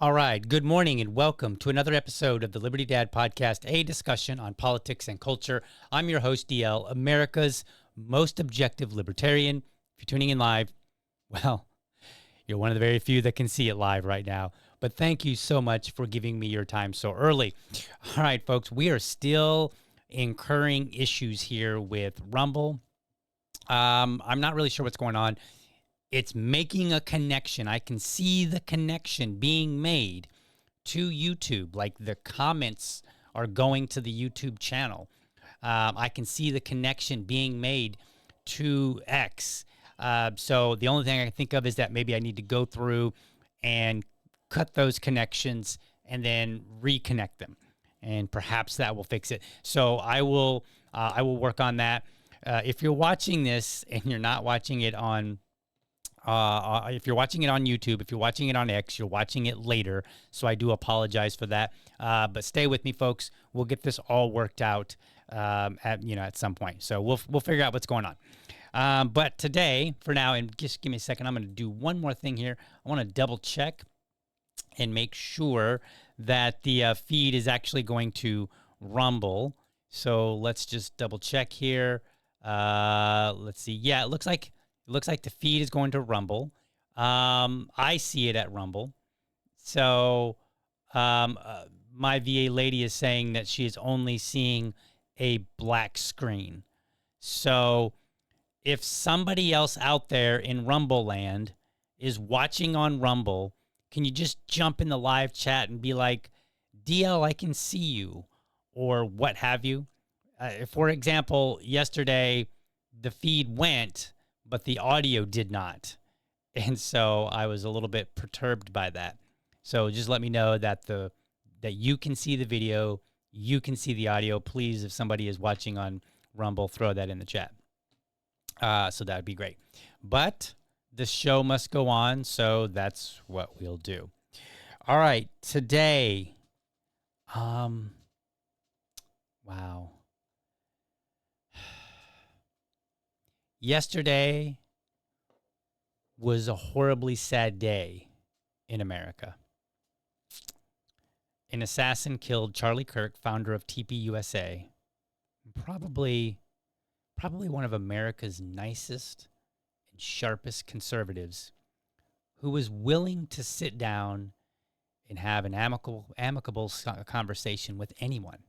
All right. Good morning and welcome to another episode of the Liberty Dad Podcast, a discussion on politics and culture. I'm your host, DL, America's most objective libertarian. If you're tuning in live, well, you're one of the very few that can see it live right now. But thank you so much for giving me your time so early. All right, folks, we are still incurring issues here with Rumble. I'm not really sure what's going on. It's making a connection. I can see the connection being made to YouTube. Like the comments are going to the YouTube channel. I can see the connection being made to X. So the only thing I can think of is that maybe I need to go through and cut those connections and then reconnect them. And perhaps that will fix it. So I will work on that. If you're watching this and you're not watching it on if you're watching it on YouTube, if you're watching it on X, you're watching it later. So I do apologize for that. But stay with me, folks. We'll get this all worked out at some point. So we'll figure out what's going on. But today, for now, and just give me a second, I'm going to do one more thing here. I want to double check and make sure that the feed is actually going to Rumble. So let's just double check here. Let's see. Yeah, it looks like the feed is going to Rumble. I see it at Rumble. So my VA lady is saying that she is only seeing a black screen. So if somebody else out there in Rumble land is watching on Rumble, can you just jump in the live chat and be like, DL, I can see you, or what have you? For example, yesterday the feed went, but the audio did not. And so I was a little bit perturbed by that. So just let me know that that you can see the video, you can see the audio. Please, if somebody is watching on Rumble, throw that in the chat. So that would be great. But the show must go on, so that's what we'll do. All right, today, wow. Yesterday was a horribly sad day in America. An assassin killed Charlie Kirk, founder of TPUSA, probably one of America's nicest and sharpest conservatives, who was willing to sit down and have an amicable conversation with anyone.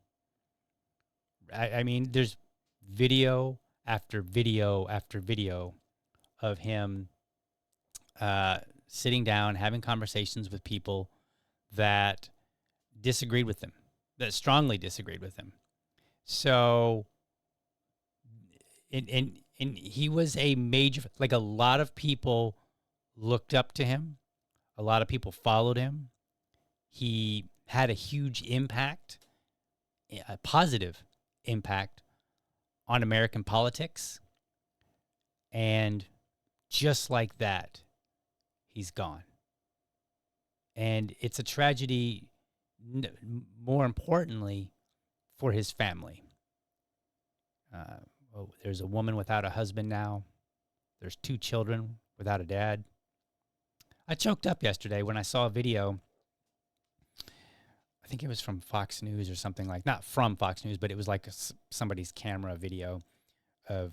I mean, there's video after video after video of him sitting down, having conversations with people that disagreed with him, that strongly disagreed with him. So, and he was a major, like a lot of people looked up to him. A lot of people followed him. He had a huge impact, a positive impact on American politics. And just like that, he's gone. And it's a tragedy, more importantly, for his family. There's a woman without a husband now. There's 2 children without a dad. I choked up yesterday when I saw a video. I think it was from Fox News or something, like, not from Fox News, but it was like somebody's camera video of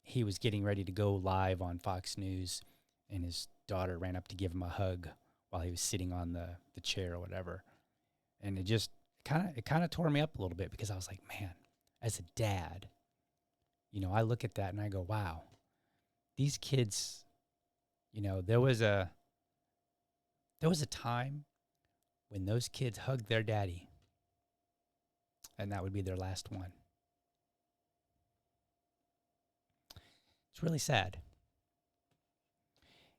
he was getting ready to go live on Fox News, and his daughter ran up to give him a hug while he was sitting on the chair or whatever. And it just kind of tore me up a little bit, because I was like, man, as a dad, I look at that and I go, wow, these kids, there was a time when those kids hugged their daddy, and that would be their last one. It's really sad.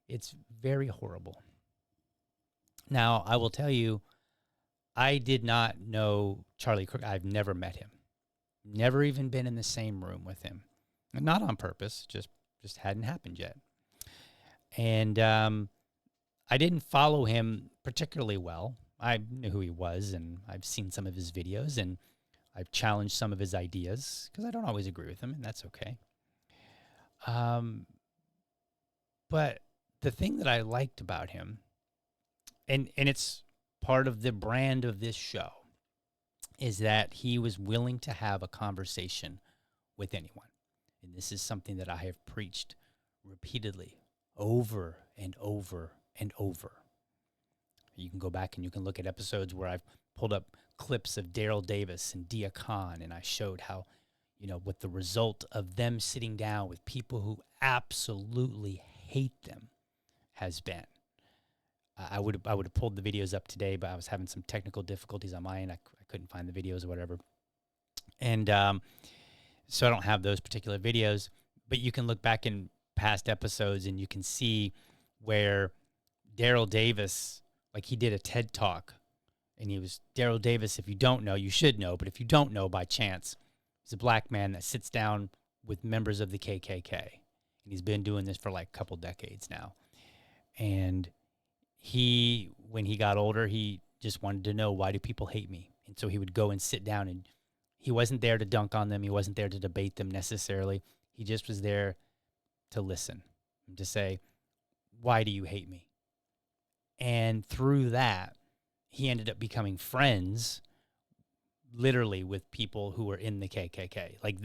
It's very horrible. Now, I will tell you, I did not know Charlie Kirk. I've never met him. Never even been in the same room with him. Not on purpose, just hadn't happened yet. And I didn't follow him particularly well. I knew who he was, and I've seen some of his videos, and I've challenged some of his ideas, because I don't always agree with him, and that's okay. But the thing that I liked about him, and it's part of the brand of this show is that he was willing to have a conversation with anyone. And this is something that I have preached repeatedly over and over and over. You can go back and you can look at episodes where I've pulled up clips of Daryl Davis and Dia Khan, and I showed how, what the result of them sitting down with people who absolutely hate them has been. I would have pulled the videos up today, but I was having some technical difficulties on my end. I couldn't find the videos or whatever. And so I don't have those particular videos, but you can look back in past episodes and you can see where Daryl Davis, like he did a TED Talk, and he was Daryl Davis. If you don't know, you should know, but if you don't know by chance, he's a black man that sits down with members of the KKK, and he's been doing this for like a couple decades now. And when he got older, he just wanted to know, why do people hate me? And so he would go and sit down, and he wasn't there to dunk on them. He wasn't there to debate them necessarily. He just was there to listen and to say, why do you hate me? And through that, he ended up becoming friends literally with people who were in the KKK. Like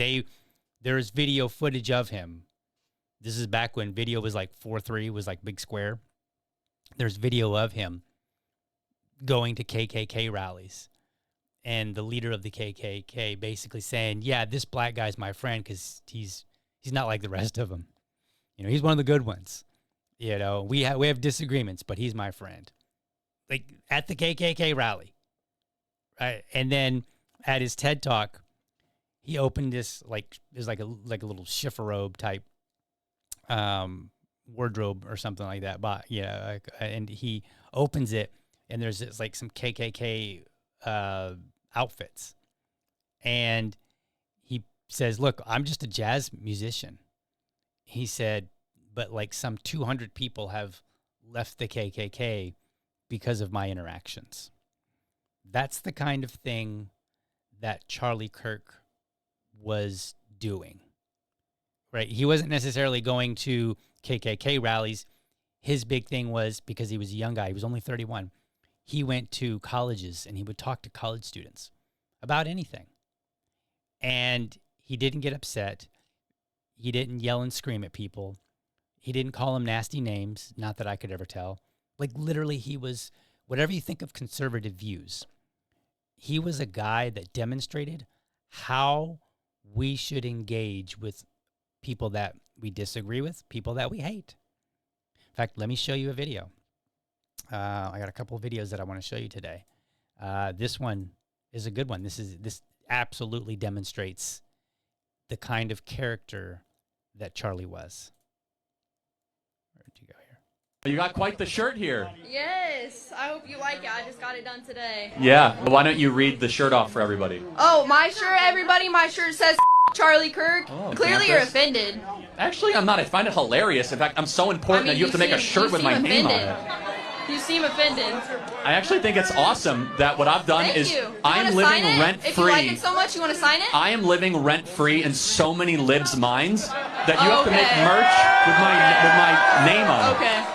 there's video footage of him. This is back when video was like 4:3, was like big square. There's video of him going to KKK rallies, and the leader of the KKK basically saying, yeah, this black guy's my friend because he's not like the rest of them. He's one of the good ones. We have disagreements, but he's my friend. Like at the KKK rally, right? And then at his TED Talk, he opened this there's like a little chifforobe type wardrobe or something like that. But and he opens it, and there's like some KKK outfits, and he says, "Look, I'm just a jazz musician." He said, "But like some 200 people have left the KKK because of my interactions." That's the kind of thing that Charlie Kirk was doing, right? He wasn't necessarily going to KKK rallies. His big thing was, because he was a young guy, he was only 31, he went to colleges and he would talk to college students about anything. And he didn't get upset. He didn't yell and scream at people. He didn't call them nasty names, not that I could ever tell. Like literally he was, whatever you think of conservative views, he was a guy that demonstrated how we should engage with people that we disagree with, people that we hate. In fact, let me show you a video. I got a couple of videos that I want to show you today. This one is a good one. This absolutely demonstrates the kind of character that Charlie was. Where did you go here? You got quite the shirt here. Yes, I hope you like it. I just got it done today. Yeah, well, why don't you read the shirt off for everybody? Oh, my shirt, everybody, my shirt says Charlie Kirk. Oh, Clearly you're offended. Actually, I'm not. I find it hilarious. In fact, I'm so important that you have to make a shirt with my name on it. You seem offended. I actually think it's awesome that what I've done is I'm living rent-free. If you like it so much, you want to sign it? I am living rent-free in so many libs' minds that you have to make merch with my name on it. Okay.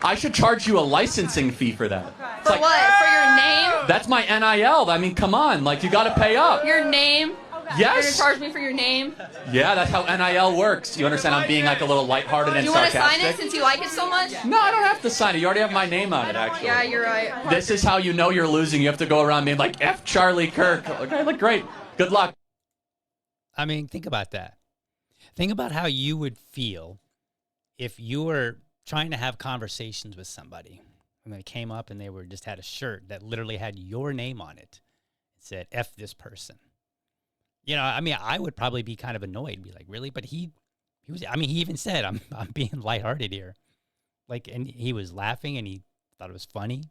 I should charge you a licensing fee for that. For like, what? For your name? That's my NIL. I mean, come on. Like, you got to pay up. Your name? Yes. You're going to charge me for your name? Yeah, that's how NIL works. You understand? I'm being like a little lighthearted and sarcastic. You want to sign it since you like it so much? No, I don't have to sign it. You already have my name on it, actually. Yeah, you're right. This is how you know you're losing. You have to go around being like, F Charlie Kirk. Okay, look great. Good luck. I mean, think about that. Think about how you would feel if you were trying to have conversations with somebody and they came up and they just had a shirt that literally had your name on it. It said, F this person. I mean, I would probably be kind of annoyed, be like, really? But he was, I mean, he even said, I'm being lighthearted here. Like, and he was laughing and he thought it was funny.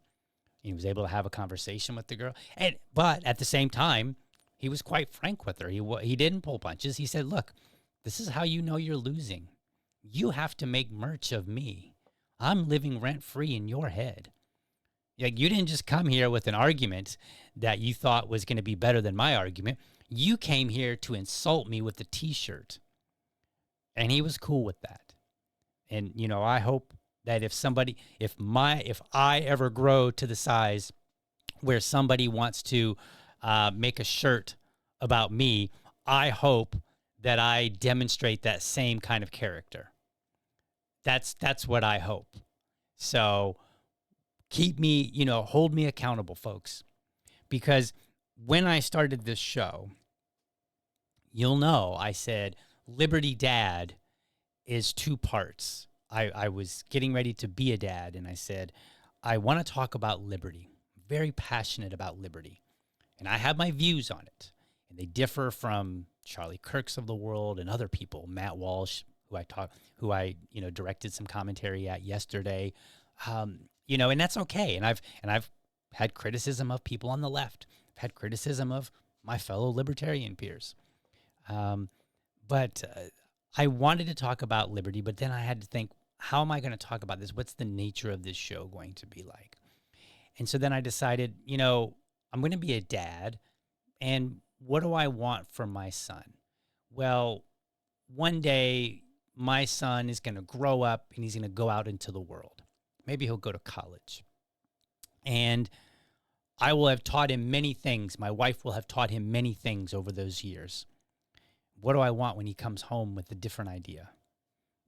He was able to have a conversation with the girl. But at the same time, he was quite frank with her. He didn't pull punches. He said, look, this is how you know you're losing. You have to make merch of me. I'm living rent-free in your head. Like, you didn't just come here with an argument that you thought was going to be better than my argument. You came here to insult me with a T-shirt. And he was cool with that. And, I hope that if I ever grow to the size where somebody wants to make a shirt about me, I hope that I demonstrate that same kind of character. That's what I hope. So keep me, hold me accountable, folks. Because when I started this show, you'll know I said Liberty Dad is 2 parts. I was getting ready to be a dad, and I said, I want to talk about liberty. I'm very passionate about liberty. And I have my views on it. And they differ from Charlie Kirk's of the world and other people, Matt Walsh, who I directed some commentary at yesterday. And that's okay. And I've had criticism of people on the left. I've had criticism of my fellow libertarian peers. But I wanted to talk about liberty, but then I had to think, how am I going to talk about this? What's the nature of this show going to be like? And so then I decided, I'm going to be a dad, and what do I want from my son? Well, one day my son is going to grow up and he's going to go out into the world. Maybe he'll go to college. And I will have taught him many things. My wife will have taught him many things over those years. What do I want when he comes home with a different idea?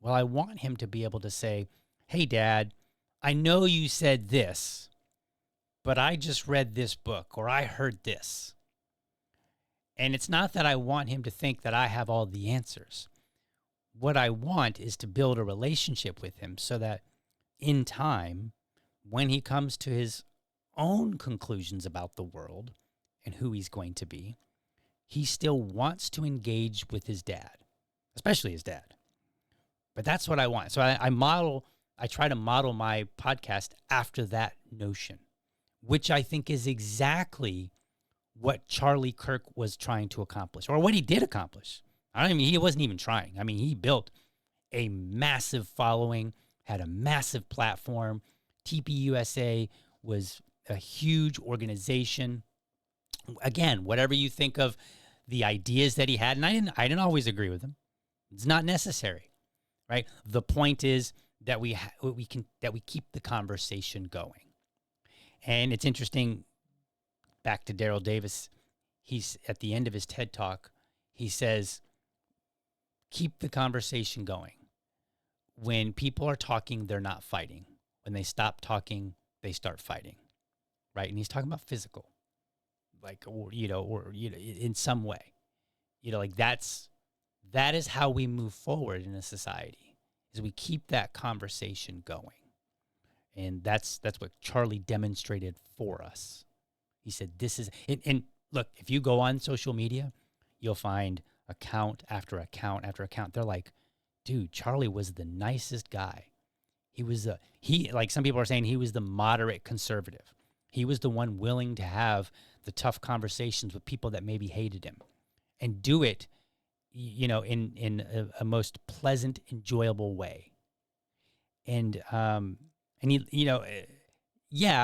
Well, I want him to be able to say, hey, Dad, I know you said this, but I just read this book or I heard this. And it's not that I want him to think that I have all the answers. What I want is to build a relationship with him so that in time, when he comes to his own conclusions about the world and who he's going to be, he still wants to engage with his dad, especially his dad. But that's what I want. So I try to model my podcast after that notion, which I think is exactly what Charlie Kirk was trying to accomplish, or what he did accomplish. He wasn't even trying. He built a massive following, had a massive platform. TPUSA was a huge organization. Again, whatever you think of the ideas that he had, and I didn't always agree with them. It's not necessary, right? The point is that we keep the conversation going. And it's interesting. Back to Daryl Davis, he's at the end of his TED Talk. He says, "Keep the conversation going. When people are talking, they're not fighting. When they stop talking, they start fighting." Right? And he's talking about physical, in some way, that is how we move forward in a society, is we keep that conversation going. And that's what Charlie demonstrated for us. He said, this is, and look, if you go on social media, you'll find account after account after account. They're like, dude, Charlie was the nicest guy. Like some people are saying, he was the moderate conservative. He was the one willing to have the tough conversations with people that maybe hated him and do it, in a most pleasant, enjoyable way. And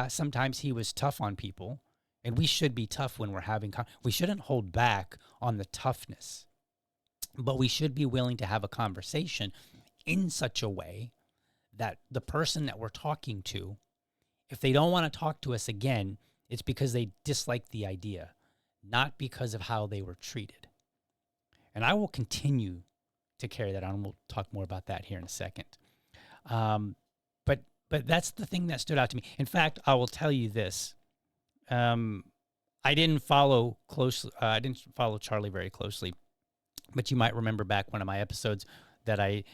sometimes he was tough on people, and we should be tough when we're having, we shouldn't hold back on the toughness, but we should be willing to have a conversation in such a way that the person that we're talking to, if they don't want to talk to us again, it's because they dislike the idea, not because of how they were treated. And I will continue to carry that on. We'll talk more about that here in a second. But that's the thing that stood out to me. In fact, I will tell you this. I didn't follow Charlie very closely, but you might remember back one of my episodes that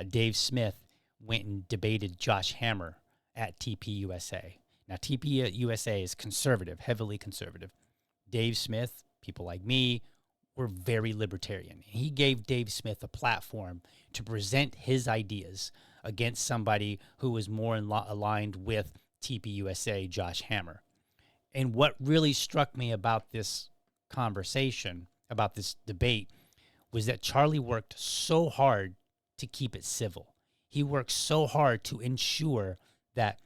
Dave Smith went and debated Josh Hammer at TPUSA. Now, TPUSA is conservative, heavily conservative. Dave Smith, people like me, were very libertarian. He gave Dave Smith a platform to present his ideas against somebody who was more aligned with TPUSA, Josh Hammer. And what really struck me about this conversation, about this debate, was that Charlie worked so hard to keep it civil. He worked so hard to ensure that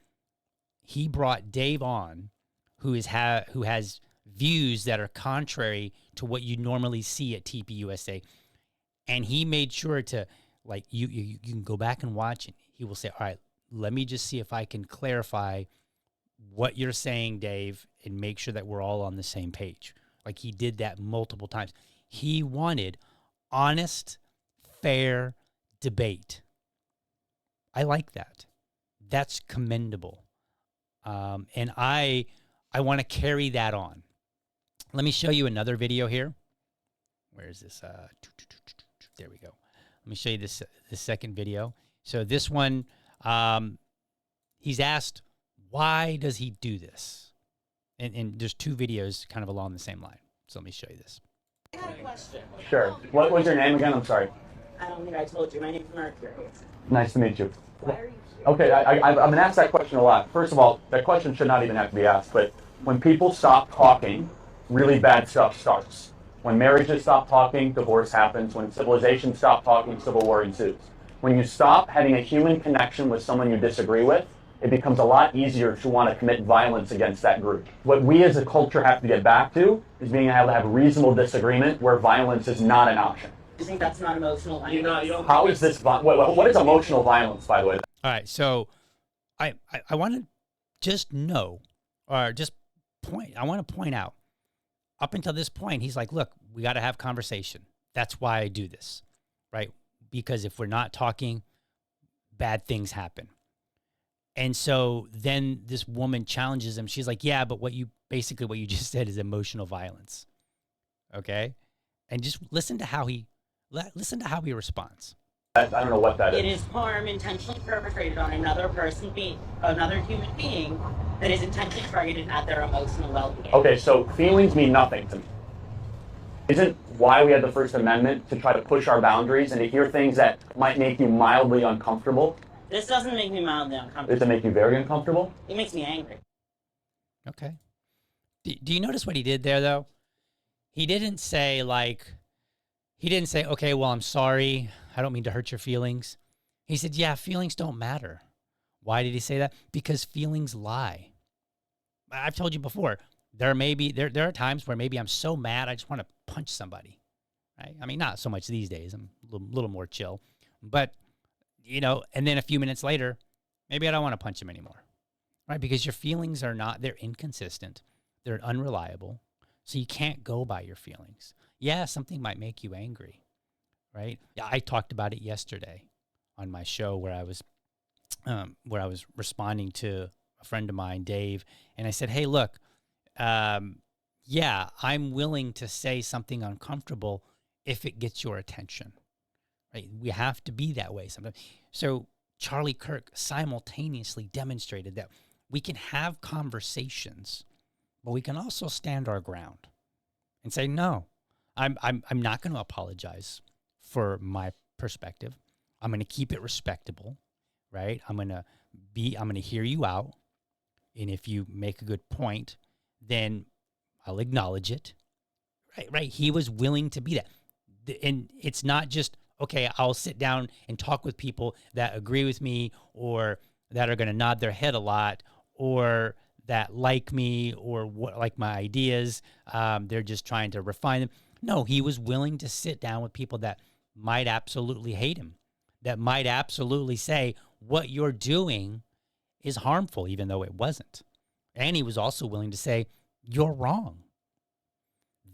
he brought Dave on, who has views that are contrary to what you normally see at TPUSA, and he made sure to, like, you can go back and watch, and he will say, all right, let me just see if I can clarify what you're saying, Dave, and make sure that we're all on the same page. Like, he did that multiple times. He wanted honest, fair debate. I like that. That's commendable. And I want to carry that on. Let me show you another video here. Where is this? There we go. Let me show you this second video. So this one, he's asked, why does he do this? And there's two videos kind of along the same line. So let me show you this. I got a question. Sure. What was your name again? I'm sorry. I don't think I told you. My name's Mercury. Nice to meet you. Why are you here? Okay, I've been asked that question a lot. First of all, that question should not even have to be asked, but when people stop talking, really bad stuff starts. When marriages stop talking, divorce happens. When civilizations stop talking, civil war ensues. When you stop having a human connection with someone you disagree with, it becomes a lot easier to want to commit violence against that group. What we as a culture have to get back to is being able to have reasonable disagreement where violence is not an option. You think that's not emotional violence? How is this, what is emotional violence, by the way? All right, so I want to just know, or just point, I want to point out, up until this point, he's like, look, we got to have conversation. That's why I do this, right? Because if we're not talking, bad things happen. And so then this woman challenges him. She's like, yeah, but what you just said is emotional violence. Okay? And just listen to how he responds. I don't know what that is. It is harm intentionally perpetrated on another human being that is intentionally targeted at their emotional well-being. Okay, so feelings mean nothing to me. Isn't why we had the First Amendment to try to push our boundaries and to hear things that might make you mildly uncomfortable? This doesn't make me mildly uncomfortable. Does it make you very uncomfortable? It makes me angry. Okay. Do you notice what he did there, though? He didn't say, okay, well, I'm sorry. I don't mean to hurt your feelings. He said, yeah, feelings don't matter. Why did he say that? Because feelings lie. I've told you before, there are times where maybe I'm so mad I just want to punch somebody. Right? I mean, not so much these days. I'm a little more chill. But, and then a few minutes later, maybe I don't want to punch him anymore. Right? Because your feelings they're inconsistent. They're unreliable. So you can't go by your feelings. Yeah, something might make you angry. Right? Yeah, I talked about it yesterday on my show where I was responding to a friend of mine, Dave, and I said, hey, look, yeah, I'm willing to say something uncomfortable if it gets your attention. Right? We have to be that way sometimes. So Charlie Kirk simultaneously demonstrated that we can have conversations, but we can also stand our ground and say, no, I'm not going to apologize for my perspective. I'm going to keep it respectable, right? I'm going to hear you out. And if you make a good point, then I'll acknowledge it. Right? He was willing to be that. And it's not just, okay, I'll sit down and talk with people that agree with me or that are going to nod their head a lot or that like me or like my ideas. They're just trying to refine them. No, he was willing to sit down with people that might absolutely hate him, that might absolutely say what you're doing is harmful, even though it wasn't. And he was also willing to say, you're wrong.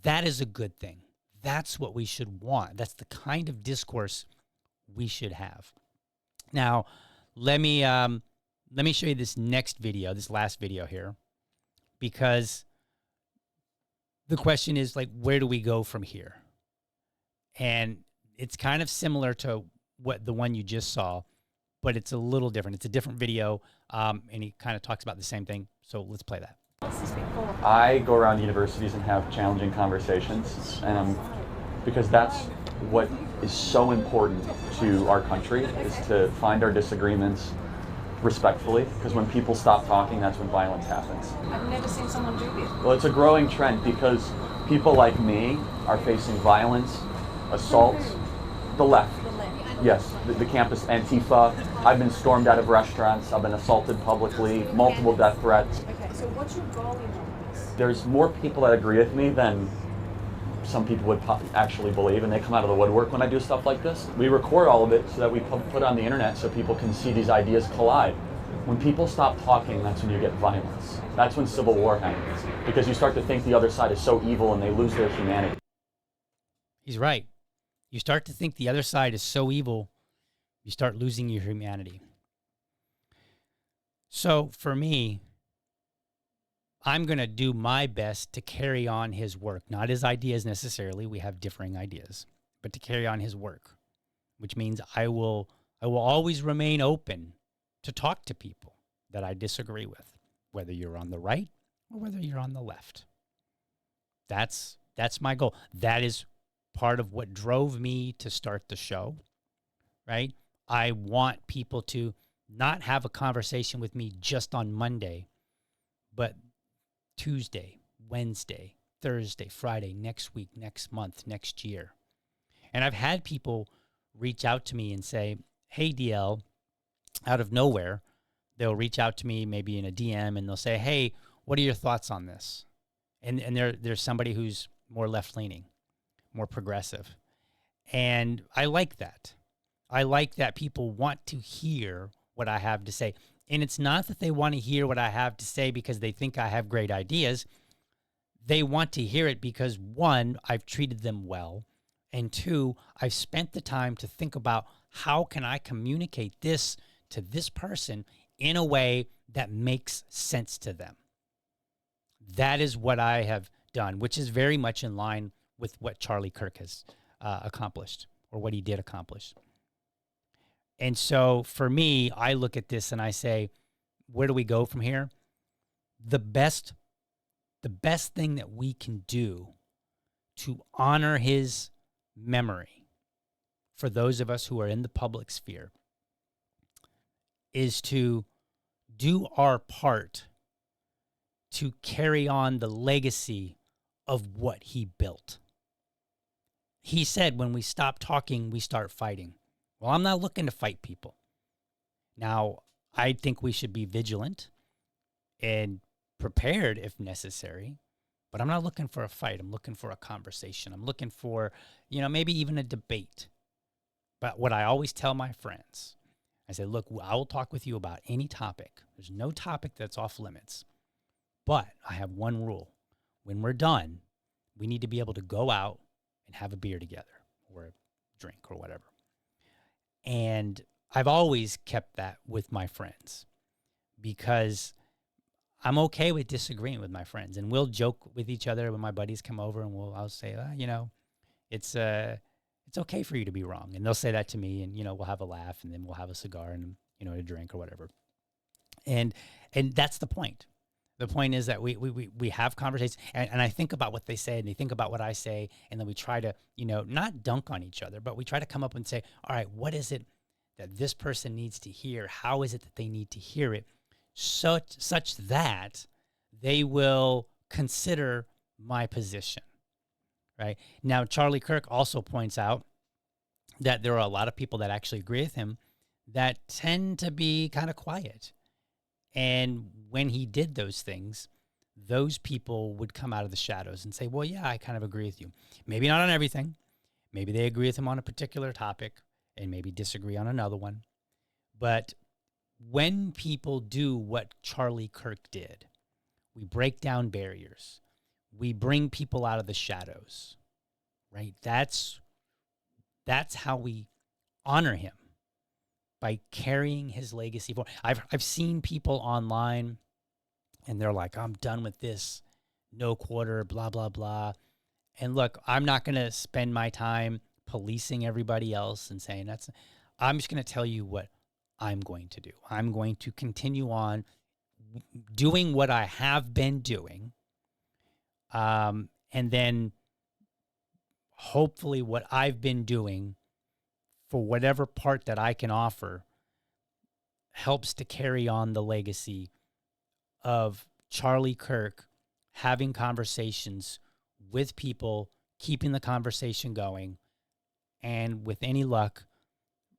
That is a good thing. That's what we should want. That's the kind of discourse we should have. Now, let me show you this next video, this last video here, because the question is, like, where do we go from here? And it's kind of similar to the one you just saw, but it's a little different. It's a different video, and he kind of talks about the same thing. So let's play that. I go around universities and have challenging conversations, and because that's what is so important to our country, is to find our disagreements respectfully, because when people stop talking, that's when violence happens. I've never seen someone do this. Well, it's a growing trend because people like me are facing violence, assault, the left. Yes, the campus Antifa. I've been stormed out of restaurants. I've been assaulted publicly, multiple death threats. Okay, so what's your goal in all this? There's more people that agree with me than some people would actually believe, and they come out of the woodwork when I do stuff like this. We record all of it so that we put it on the internet so people can see these ideas collide. When people stop talking, that's when you get violence. That's when civil war happens, because you start to think the other side is so evil and they lose their humanity. He's right. You start to think the other side is so evil, you start losing your humanity. So for me, I'm going to do my best to carry on his work, not his ideas necessarily. We have differing ideas, but to carry on his work, which means I will always remain open to talk to people that I disagree with, whether you're on the right or whether you're on the left. That's my goal. That is part of what drove me to start the show, right? I want people to not have a conversation with me just on Monday, but Tuesday, Wednesday, Thursday, Friday, next week, next month, next year. And I've had people reach out to me and say, hey, DL, out of nowhere, they'll reach out to me maybe in a DM and they'll say, hey, what are your thoughts on this? And there's somebody who's more left-leaning, more progressive. And I like that. I like that people want to hear what I have to say. And it's not that they want to hear what I have to say because they think I have great ideas. They want to hear it because, one, I've treated them well. And two, I've spent the time to think about how can I communicate this to this person in a way that makes sense to them. That is what I have done, which is very much in line with what Charlie Kirk has accomplished, or what he did accomplish. And so for me, I look at this and I say, where do we go from here? The best thing that we can do to honor his memory for those of us who are in the public sphere is to do our part to carry on the legacy of what he built. He said, when we stop talking, we start fighting. Well, I'm not looking to fight people. Now, I think we should be vigilant and prepared if necessary, but I'm not looking for a fight. I'm looking for a conversation. I'm looking for, maybe even a debate. But what I always tell my friends, I say, look, I will talk with you about any topic. There's no topic that's off limits. But I have one rule. When we're done, we need to be able to go out and have a beer together or a drink or whatever. And I've always kept that with my friends because I'm okay with disagreeing with my friends. And we'll joke with each other when my buddies come over and I'll say, it's okay for you to be wrong. And they'll say that to me and, we'll have a laugh and then we'll have a cigar and, a drink or whatever. And that's the point. The point is that we have conversations and I think about what they say and they think about what I say. And then we try to, not dunk on each other, but we try to come up and say, all right, what is it that this person needs to hear? How is it that they need to hear it? Such that they will consider my position, right? Now, Charlie Kirk also points out that there are a lot of people that actually agree with him that tend to be kind of quiet. And when he did those things, those people would come out of the shadows and say, well, yeah, I kind of agree with you. Maybe not on everything. Maybe they agree with him on a particular topic and maybe disagree on another one. But when people do what Charlie Kirk did, we break down barriers. We bring people out of the shadows, right? That's how we honor him, by carrying his legacy forward. I've seen people online and they're like, I'm done with this, no quarter, blah, blah, blah. And look, I'm not going to spend my time policing everybody else and saying I'm just going to tell you what I'm going to do. I'm going to continue on doing what I have been doing. And then hopefully what I've been doing, for whatever part that I can offer, helps to carry on the legacy of Charlie Kirk having conversations with people, keeping the conversation going, and with any luck,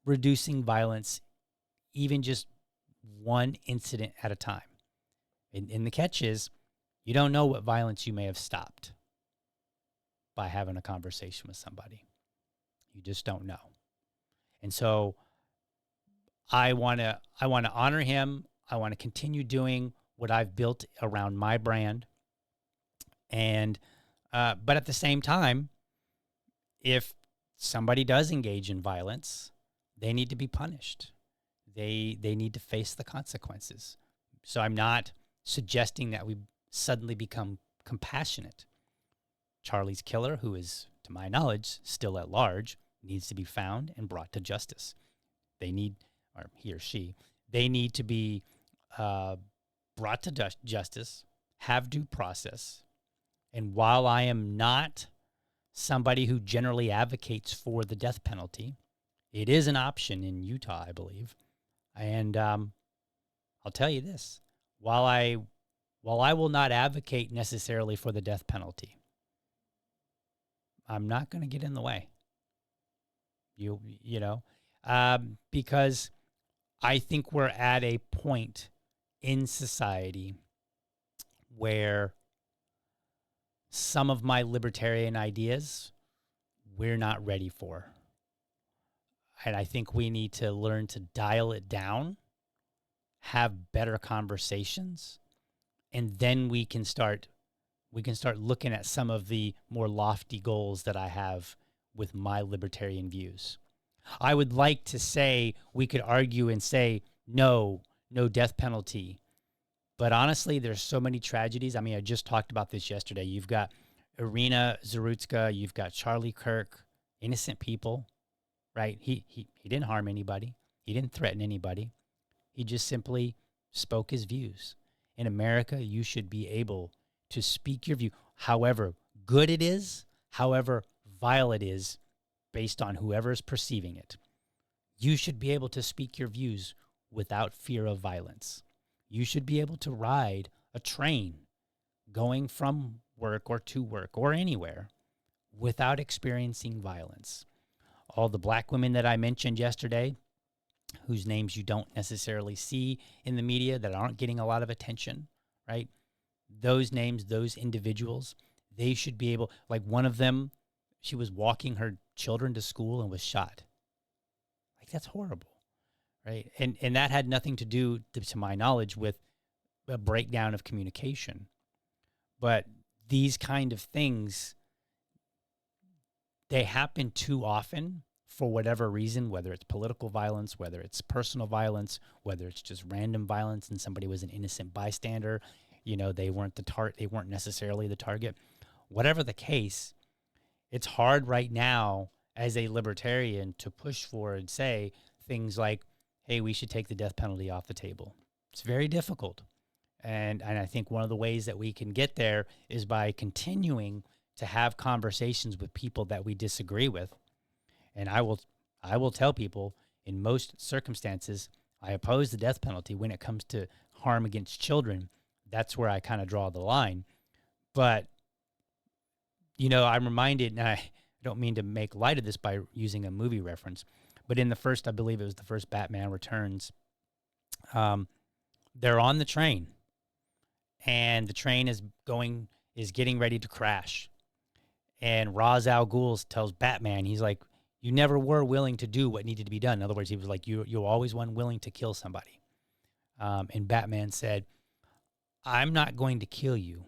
reducing violence, even just one incident at a time. And the catch is, you don't know what violence you may have stopped by having a conversation with somebody. You just don't know. And so I want to honor him. I want to continue doing what I've built around my brand. And, but at the same time, if somebody does engage in violence, they need to be punished. They need to face the consequences. So I'm not suggesting that we suddenly become compassionate. Charlie's killer, who is, to my knowledge, still at large, needs to be found and brought to justice. They need, or he or she, they need to be brought to justice, have due process. And while I am not somebody who generally advocates for the death penalty, it is an option in Utah, I believe. And I'll tell you this, while I will not advocate necessarily for the death penalty, I'm not going to get in the way. Because I think we're at a point in society where some of my libertarian ideas we're not ready for. And I think we need to learn to dial it down, have better conversations, and then we can start looking at some of the more lofty goals that I have with my libertarian views. I would like to say we could argue and say, no death penalty. But honestly, there's so many tragedies. I mean, I just talked about this yesterday. You've got Irina Zarutska, you've got Charlie Kirk, innocent people, right? He didn't harm anybody. He didn't threaten anybody. He just simply spoke his views. In America, you should be able to speak your view, however good it is, however vile it is, based on whoever is perceiving it. You should be able to speak your views without fear of violence. You should be able to ride a train going from work or to work or anywhere without experiencing violence. All the black women that I mentioned yesterday, whose names you don't necessarily see in the media, that aren't getting a lot of attention, right? Those names, those individuals, they should be able, like one of them, she was walking her children to school and was shot. Like, that's horrible, right? And that had nothing to do, to my knowledge, with a breakdown of communication. But these kind of things, they happen too often for whatever reason, whether it's political violence, whether it's personal violence, whether it's just random violence and somebody was an innocent bystander, they weren't they weren't necessarily the target. Whatever the case, it's hard right now as a libertarian to push for and say things like, hey, we should take the death penalty off the table. It's very difficult. And I think one of the ways that we can get there is by continuing to have conversations with people that we disagree with. And I will tell people, in most circumstances, I oppose the death penalty. When it comes to harm against children, that's where I kind of draw the line. But, I'm reminded, and I don't mean to make light of this by using a movie reference, but in the first, I believe it was the first Batman Returns, they're on the train, and the train is getting ready to crash. And Ra's al Ghul tells Batman, he's like, you never were willing to do what needed to be done. In other words, he was like, you're always one willing to kill somebody. And Batman said, I'm not going to kill you,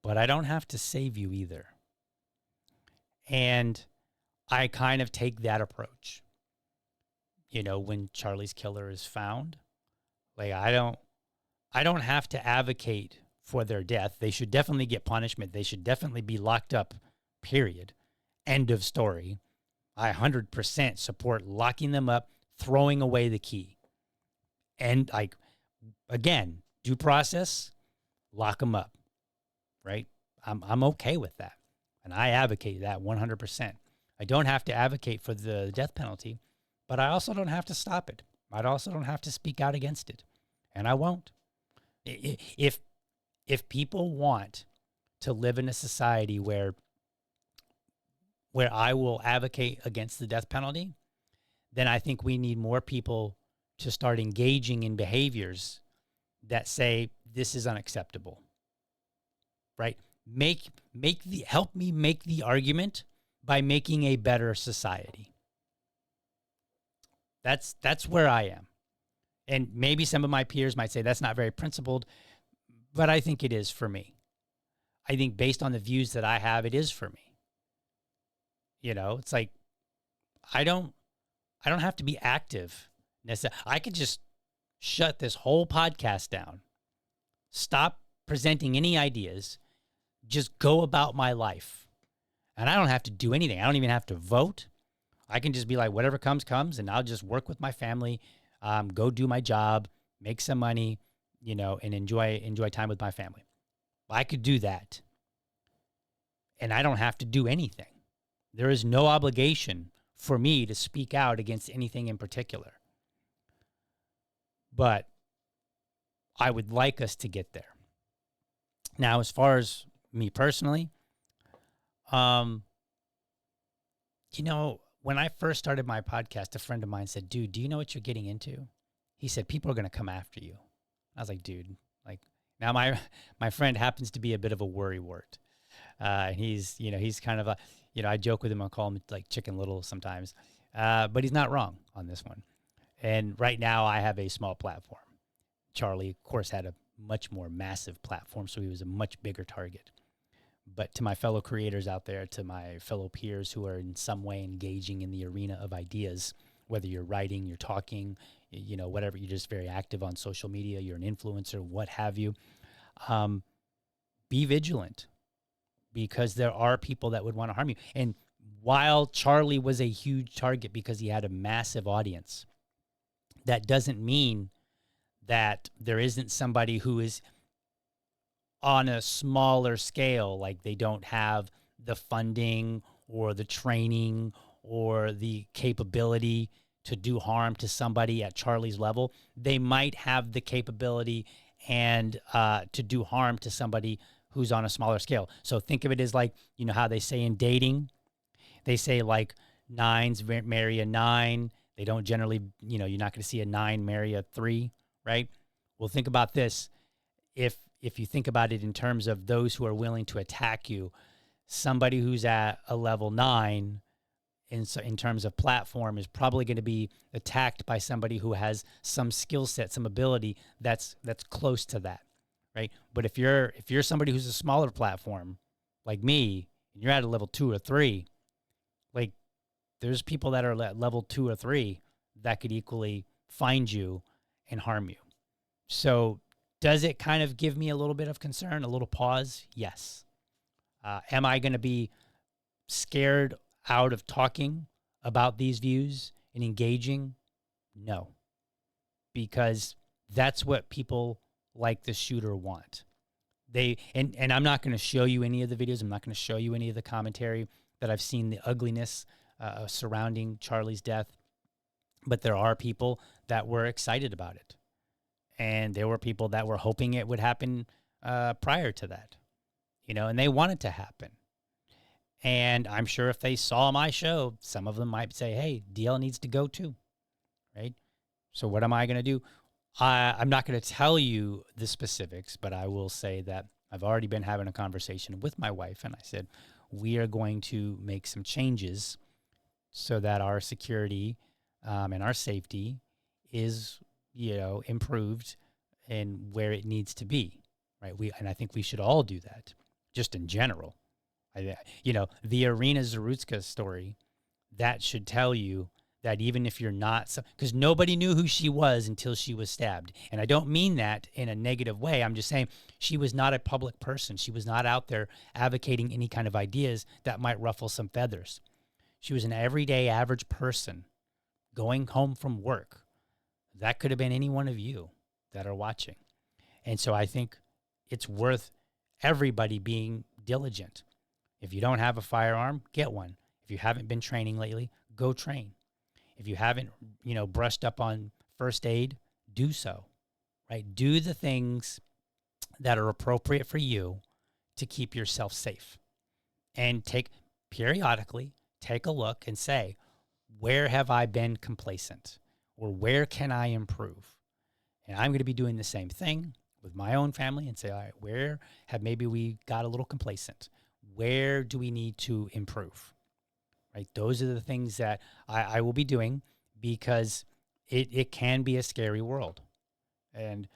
but I don't have to save you either. And I kind of take that approach. When Charlie's killer is found, like, I don't have to advocate for their death. They should definitely get punishment. They should definitely be locked up, period. End of story. I 100% support locking them up, throwing away the key. And again, due process, lock them up, right? I'm okay with that. And I advocate that 100%. I don't have to advocate for the death penalty, but I also don't have to stop it. I also don't have to speak out against it. And I won't. If people want to live in a society where I will advocate against the death penalty, then I think we need more people to start engaging in behaviors that say this is unacceptable. Right? Help me make the argument by making a better society. That's where I am. And maybe some of my peers might say that's not very principled, but I think it is for me. I think based on the views that I have, it is for me. You know, it's like I don't have to be active. I could just shut this whole podcast down, stop presenting any ideas, just go about my life. And I don't have to do anything. I don't even have to vote. I can just be like, whatever comes, and I'll just work with my family, go do my job, make some money, you know, and enjoy time with my family. I could do that. And I don't have to do anything. There is no obligation for me to speak out against anything in particular. But I would like us to get there. Now, as far as me personally, you know, when I first started my podcast, a friend of mine said, dude, do you know what you're getting into? He said, people are going to come after you. I was like, dude, like, now my friend happens to be a bit of a worrywart. He's kind of a, you know, I joke with him, I call him like Chicken Little sometimes, but he's not wrong on this one. And right now I have a small platform. Charlie, of course, had a much more massive platform, so he was a much bigger target. But to my fellow creators out there, to my fellow peers who are in some way engaging in the arena of ideas, whether you're writing, you're talking, you know, whatever, you're just very active on social media, you're an influencer, what have you, be vigilant, because there are people that would want to harm you. And while Charlie was a huge target because he had a massive audience, that doesn't mean that there isn't somebody who is on a smaller scale, like they don't have the funding or the training or the capability to do harm to somebody at Charlie's level. They might have the capability and to do harm to somebody who's on a smaller scale. So think of it as like, you know how they say in dating, they say like 9s marry a 9. They don't generally, you know, you're not going to see a 9 marry a 3, right? Well, think about this. If you think about it in terms of those who are willing to attack you, somebody who's at a level 9 in terms of platform is probably going to be attacked by somebody who has some skill set, some ability that's close to that, right? But if you're somebody who's a smaller platform like me, and you're at a level 2 or 3, like there's people that are at level 2 or 3 that could equally find you and harm you. So does it kind of give me a little bit of concern, a little pause? Yes. Am I going to be scared out of talking about these views and engaging? No. Because that's what people like the shooter want. And I'm not going to show you any of the videos. I'm not going to show you any of the commentary that I've seen, the ugliness surrounding Charlie's death. But there are people that were excited about it. And there were people that were hoping it would happen prior to that, you know, and they want it to happen. And I'm sure if they saw my show, some of them might say, hey, DL needs to go too, right? So what am I going to do? I'm not going to tell you the specifics, but I will say that I've already been having a conversation with my wife, and I said, we are going to make some changes so that our security and our safety is, you know, improved and where it needs to be, right? And I think we should all do that, just in general. You know, the Irina Zarutska story, that should tell you that even if you're not, because nobody knew who she was until she was stabbed. And I don't mean that in a negative way. I'm just saying she was not a public person. She was not out there advocating any kind of ideas that might ruffle some feathers. She was an everyday average person going home from work. That could have been any one of you that are watching. And so I think it's worth everybody being diligent. If you don't have a firearm, get one. If you haven't been training lately, go train. If you haven't, you know, brushed up on first aid, do so, right? Do the things that are appropriate for you to keep yourself safe. And periodically take a look and say, where have I been complacent? Or where can I improve? And I'm going to be doing the same thing with my own family and say, all right, where have maybe we got a little complacent? Where do we need to improve? Right? Those are the things that I will be doing, because it can be a scary world. And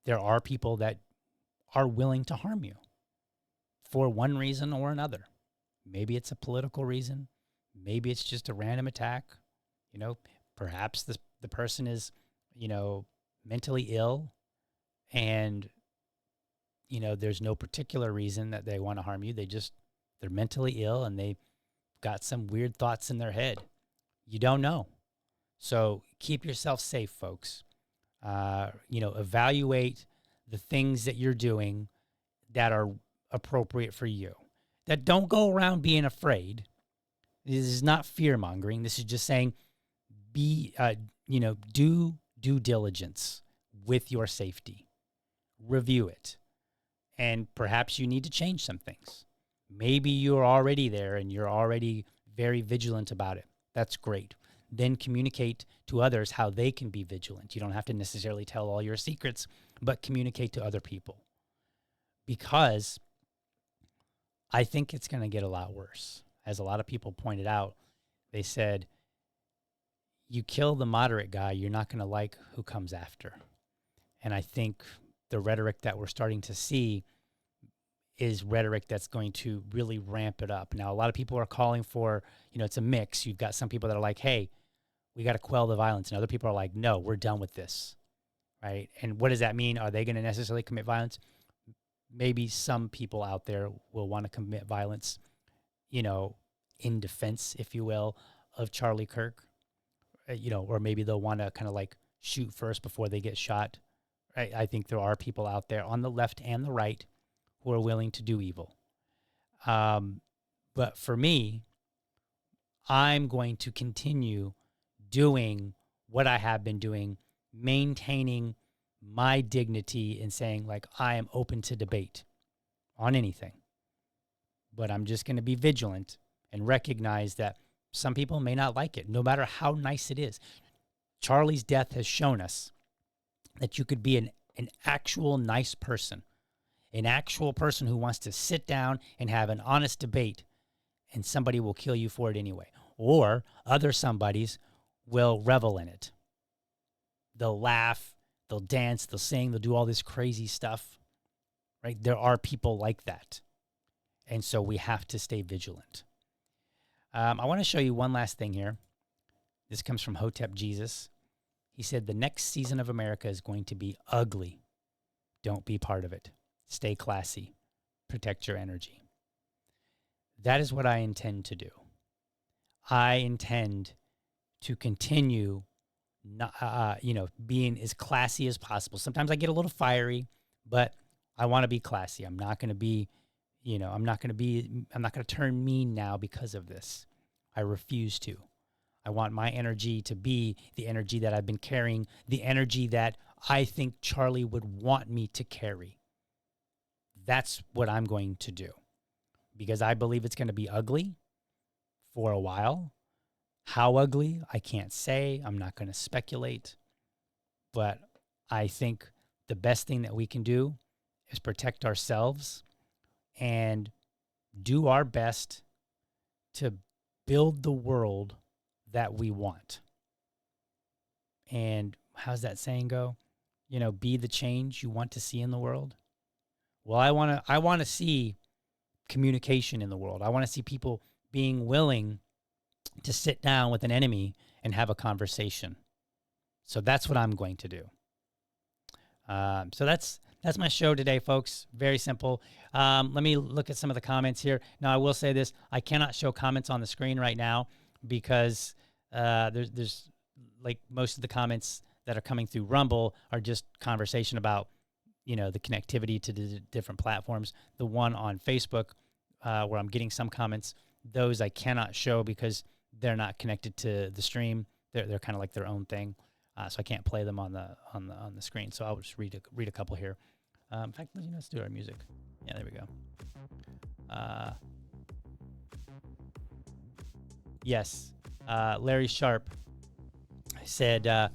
there are people that are willing to harm you for one reason or another. Maybe it's a political reason. Maybe it's just a random attack. Perhaps the person is, mentally ill, and, there's no particular reason that they want to harm you. They're mentally ill and they've got some weird thoughts in their head. You don't know. So keep yourself safe, folks. Evaluate the things that you're doing that are appropriate for you. That don't go around being afraid. This is not fear mongering. This is just saying, do due diligence with your safety. Review it. And perhaps you need to change some things. Maybe you're already there and you're already very vigilant about it. That's great. Then communicate to others how they can be vigilant. You don't have to necessarily tell all your secrets, but communicate to other people. Because I think it's going to get a lot worse. As a lot of people pointed out, they said, you kill the moderate guy, you're not going to like who comes after. And I think the rhetoric that we're starting to see is rhetoric that's going to really ramp it up. Now, a lot of people are calling for, it's a mix. You've got some people that are like, hey, we got to quell the violence. And other people are like, no, we're done with this, right? And what does that mean? Are they going to necessarily commit violence? Maybe some people out there will want to commit violence, in defense, if you will, of Charlie Kirk, or maybe they'll want to kind of like shoot first before they get shot. I think there are people out there on the left and the right who are willing to do evil. But for me, I'm going to continue doing what I have been doing, maintaining my dignity and saying, like, I am open to debate on anything. But I'm just going to be vigilant and recognize that some people may not like it, no matter how nice it is. Charlie's death has shown us that you could be an actual nice person, an actual person who wants to sit down and have an honest debate, and somebody will kill you for it anyway. Or other somebodies will revel in it. They'll laugh, they'll dance, they'll sing, they'll do all this crazy stuff, right? There are people like that. And so we have to stay vigilant. I want to show you one last thing here. This comes from Hotep Jesus. He said, the next season of America is going to be ugly. Don't be part of it. Stay classy. Protect your energy. That is what I intend to do. I intend to continue, being as classy as possible. Sometimes I get a little fiery, but I want to be classy. I'm not going to be, I'm not going to turn mean now because of this. I refuse to. I want my energy to be the energy that I've been carrying, the energy that I think Charlie would want me to carry. That's what I'm going to do, because I believe it's going to be ugly for a while. How ugly, I can't say. I'm not going to speculate. But I think the best thing that we can do is protect ourselves and do our best to build the world that we want. And how's that saying go? Be the change you want to see in the world. Well, I want to see communication in the world. I want to see people being willing to sit down with an enemy and have a conversation. So that's what I'm going to do. So that's my show today, folks. Very simple. Let me look at some of the comments here. Now, I will say this. I cannot show comments on the screen right now because there's like most of the comments that are coming through Rumble are just conversation about, the connectivity to the different platforms. The one on Facebook where I'm getting some comments, those I cannot show because they're not connected to the stream. They're kind of like their own thing. So I can't play them on the screen. So I'll just read a couple here. In fact, let's do our music. Yeah, there we go. Yes, Larry Sharp said,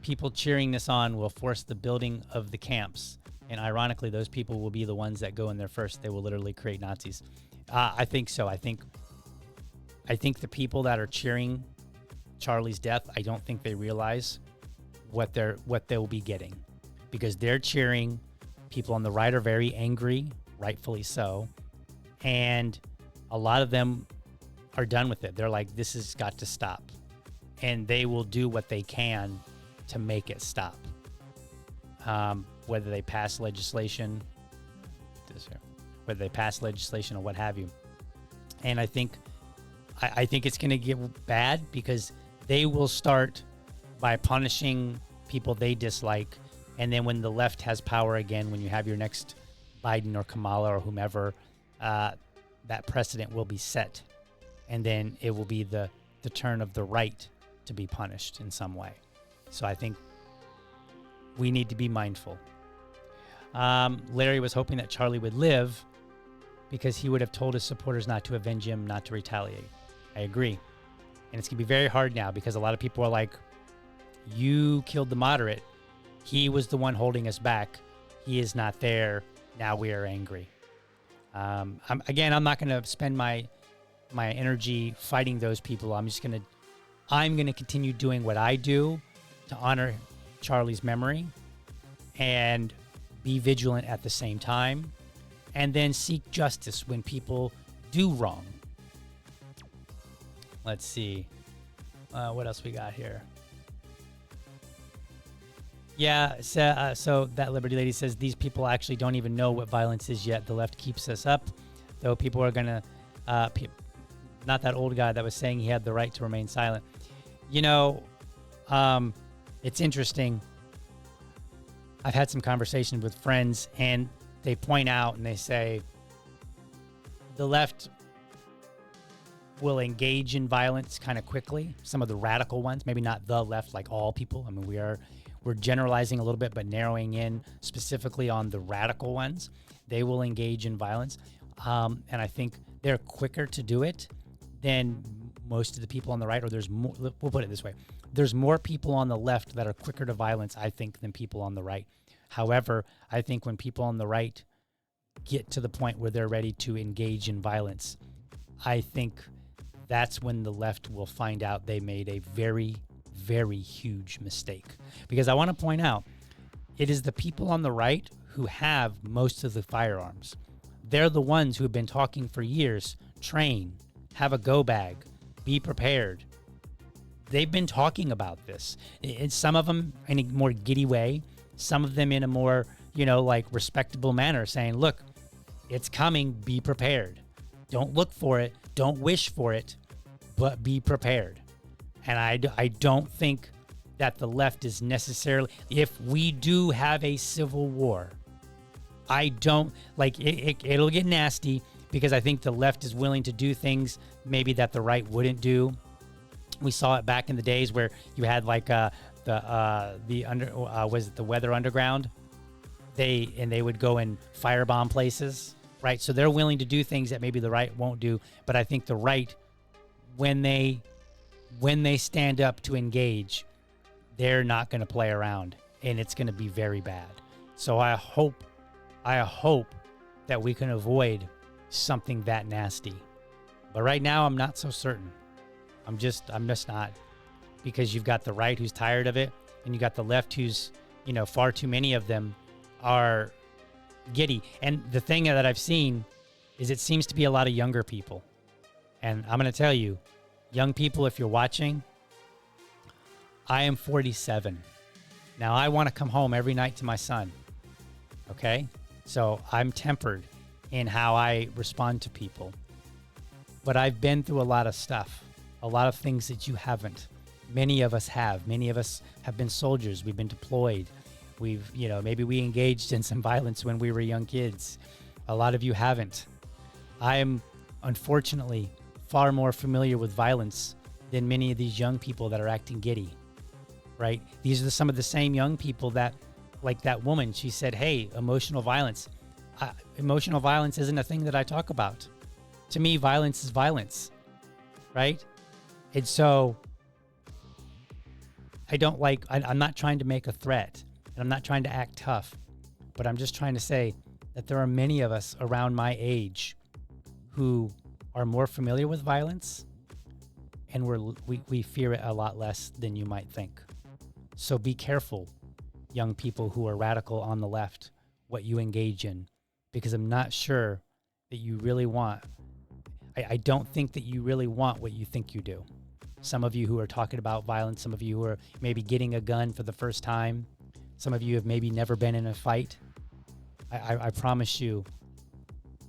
people cheering this on will force the building of the camps. And ironically, those people will be the ones that go in there first. They will literally create Nazis. I think so. I think the people that are cheering Charlie's death, I don't think they realize what they'll be getting, because they're cheering. People on the right are very angry, rightfully so, and a lot of them are done with it. They're like, this has got to stop, and they will do what they can to make it stop. Whether they pass legislation, or what have you. And I think it's going to get bad, because they will start by punishing people they dislike. And then when the left has power again, when you have your next Biden or Kamala or whomever, that precedent will be set. And then it will be the turn of the right to be punished in some way. So I think we need to be mindful. Larry was hoping that Charlie would live, because he would have told his supporters not to avenge him, not to retaliate. I agree. And it's going to be very hard now, because a lot of people are like, you killed the moderate. He was the one holding us back. He is not there. Now we are angry. I'm not going to spend my energy fighting those people. I'm going to continue doing what I do to honor Charlie's memory and be vigilant at the same time, and then seek justice when people do wrong. Let's see. What else we got here? Yeah, so that Liberty Lady says these people actually don't even know what violence is yet. The left keeps us up, though people are going to... not that old guy that was saying he had the right to remain silent. It's interesting. I've had some conversations with friends, and they point out and they say the left will engage in violence kind of quickly. Some of the radical ones, maybe not the left, like all people. I mean, we're generalizing a little bit, but narrowing in specifically on the radical ones. They will engage in violence. And I think they're quicker to do it than most of the people on the right, or there's more, we'll put it this way. There's more people on the left that are quicker to violence, I think, than people on the right. However, I think when people on the right get to the point where they're ready to engage in violence, I think that's when the left will find out they made a very, very huge mistake. Because I want to point out, it is the people on the right who have most of the firearms. They're the ones who have been talking for years, train, have a go bag, be prepared. They've been talking about this. Some of them in a more giddy way, some of them in a more, respectable manner, saying, look, it's coming, be prepared. Don't look for it, don't wish for it, but be prepared. And I don't think that the left is necessarily, if we do have a civil war, I don't, it'll get nasty, because I think the left is willing to do things maybe that the right wouldn't do. We saw it back in the days where you had was it the Weather Underground? They would go and firebomb places, right? So they're willing to do things that maybe the right won't do. But I think the right, when they stand up to engage, they're not going to play around, and it's going to be very bad. So I hope that we can avoid something that nasty. But right now, I'm not so certain. I'm just not, because you've got the right who's tired of it, and you got the left who's, far too many of them are giddy. And the thing that I've seen is it seems to be a lot of younger people. And I'm going to tell you, young people, if you're watching, I am 47. Now, I want to come home every night to my son. Okay? So I'm tempered in how I respond to people. But I've been through a lot of stuff, a lot of things that you haven't. Many of us have. Many of us have been soldiers. We've been deployed. We've, maybe we engaged in some violence when we were young kids. A lot of you haven't. I am, unfortunately, far more familiar with violence than many of these young people that are acting giddy, right? These are some of the same young people that, like that woman, she said, hey, emotional violence. Emotional violence isn't a thing that I talk about. To me, violence is violence, right? And so I'm not trying to make a threat, and I'm not trying to act tough, but I'm just trying to say that there are many of us around my age who are more familiar with violence, and we fear it a lot less than you might think. So be careful, young people who are radical on the left, what you engage in, because I'm not sure that you really want. I don't think that you really want what you think you do. Some of you who are talking about violence, some of you who are maybe getting a gun for the first time, some of you have maybe never been in a fight. I promise you,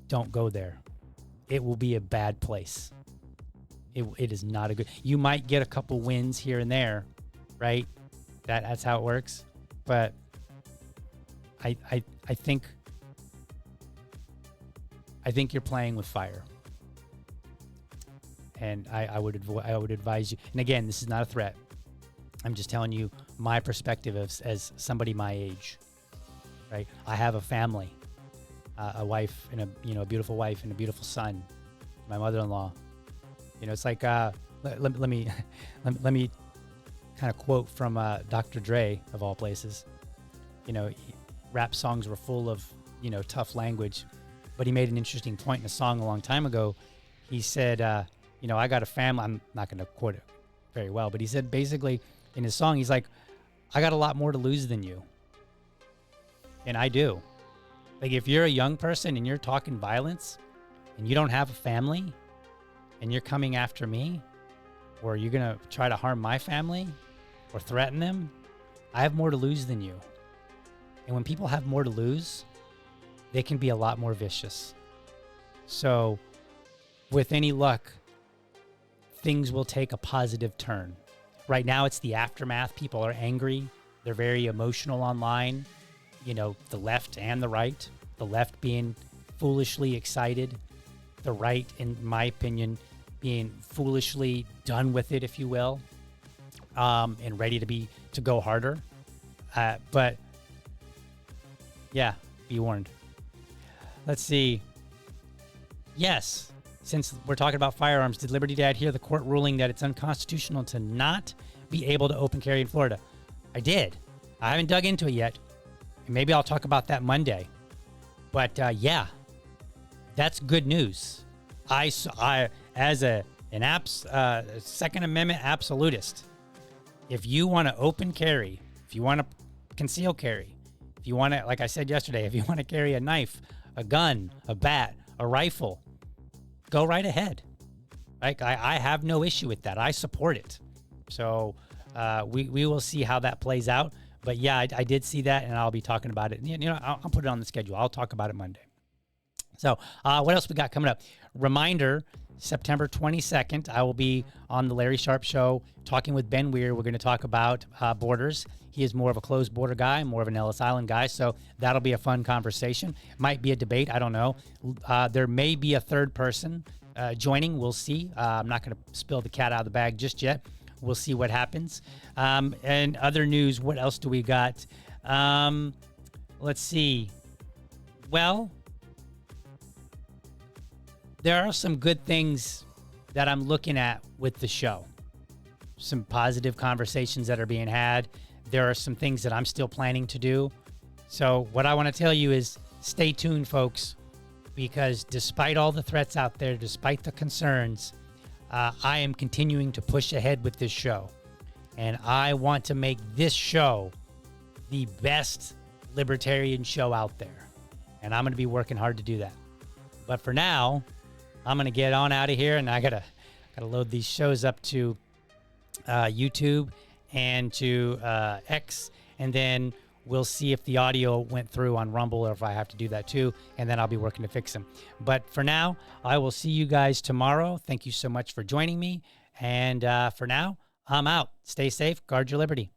don't go there. It will be a bad place. It is not a good. You might get a couple wins here and there, right? That's how it works. But I think you're playing with fire. And I would advise you. And again, this is not a threat. I'm just telling you my perspective as somebody my age, right? I have a family, a wife and a beautiful wife and a beautiful son, my mother-in-law. It's like let me kind of quote from Dr. Dre of all places. Rap songs were full of tough language, but he made an interesting point in a song a long time ago. He said, I got a family. I'm not going to quote it very well, but he said basically in his song, he's like, I got a lot more to lose than you. And I do. Like, if you're a young person and you're talking violence and you don't have a family and you're coming after me, or you're going to try to harm my family or threaten them, I have more to lose than you. And when people have more to lose, they can be a lot more vicious. So with any luck, things will take a positive turn. Right now, it's the aftermath. People are angry. They're very emotional online. The left and the right. The left being foolishly excited. The right, in my opinion, being foolishly done with it, if you will, and ready to go harder. But yeah, be warned. Let's see. Yes. Since we're talking about firearms, did Liberty Dad hear the court ruling that it's unconstitutional to not be able to open carry in Florida? I did. I haven't dug into it yet. And maybe I'll talk about that Monday. But yeah, that's good news. I as an Second Amendment absolutist, if you want to open carry, if you want to conceal carry, if you want to, like I said yesterday, if you want to carry a knife, a gun, a bat, a rifle, go right ahead. Like, I have no issue with that. I support it. So we will see how that plays out. But yeah, I did see that, and I'll be talking about it. I'll put it on the schedule. I'll talk about it Monday. So what else we got coming up? Reminder, September 22nd, I will be on the Larry Sharp Show talking with Ben Weir. We're going to talk about borders. He is more of a closed border guy, more of an Ellis Island guy. So that'll be a fun conversation. Might be a debate. I don't know. There may be a third person joining. We'll see. I'm not going to spill the cat out of the bag just yet. We'll see what happens. And other news, what else do we got? Let's see. Well, there are some good things that I'm looking at with the show. Some positive conversations that are being had. There are some things that I'm still planning to do. So what I want to tell you is stay tuned, folks, because despite all the threats out there, despite the concerns, I am continuing to push ahead with this show. And I want to make this show the best libertarian show out there. And I'm going to be working hard to do that. But for now, I'm going to get on out of here, and I got to load these shows up to YouTube and to X, and then we'll see if the audio went through on Rumble or if I have to do that too, and then I'll be working to fix them. But for now, I will see you guys tomorrow. Thank you so much for joining me, and for now, I'm out. Stay safe. Guard your liberty.